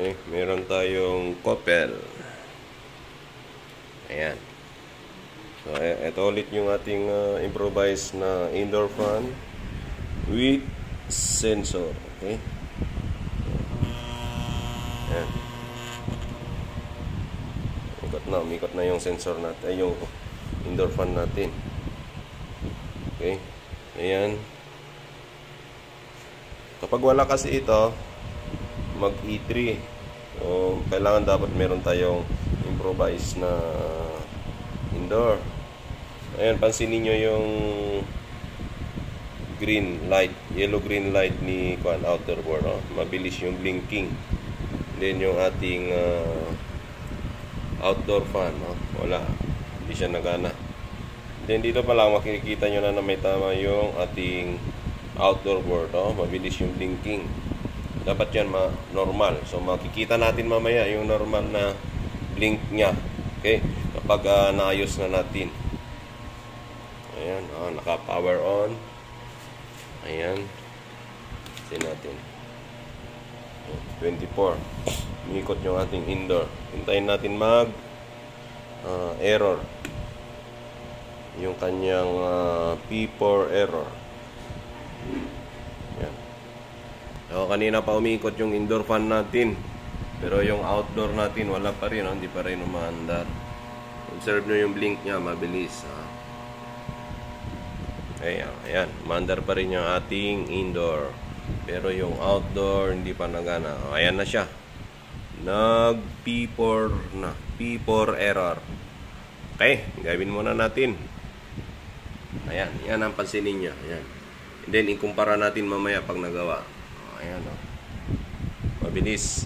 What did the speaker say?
Okay, meron tayong Koppel. Ayan. So, ito ulit yung ating improvised na indoor fan with sensor. Okay. Ayan. Umikot na yung sensor natin, yung indoor fan natin. Okay. Ayan. Kapag wala kasi ito, mag E3. So, kailangan dapat meron tayong improvised na indoor. Ayan, pansinin nyo yung green light, yellow-green light ni outer board. Oh. Mabilis yung blinking. Then yung ating outdoor fan, oh. Wala. Hindi siya nagana. Then dito pa lang makikita nyo na may tama yung ating outdoor board. Oh. Mabilis yung blinking. Dapat yan normal. So makikita natin mamaya yung normal na blink niya. Okay? Kapag naayos na natin. Ayan, naka-power on. Ayan. Tingnan natin. 24. Umikot yung ating indoor. Hintayin natin error. Yung kanyang P4 error. Ayan. So, kanina pa umikot yung indoor fan natin. Pero yung outdoor natin, wala pa rin. Hindi pa rin umaandar. Observe nyo yung blink niya. Mabilis. Ayan. Umaandar pa rin yung ating indoor. Pero yung outdoor, hindi pa nagana. Ayan na siya. Nag-P4 na. P4 error. Okay. Gawin muna natin. Ayan. Yan ang pansinin niya. Ayan. And then, ikumpara natin mamaya pag nagawa. Ayan, oh. Mabilis.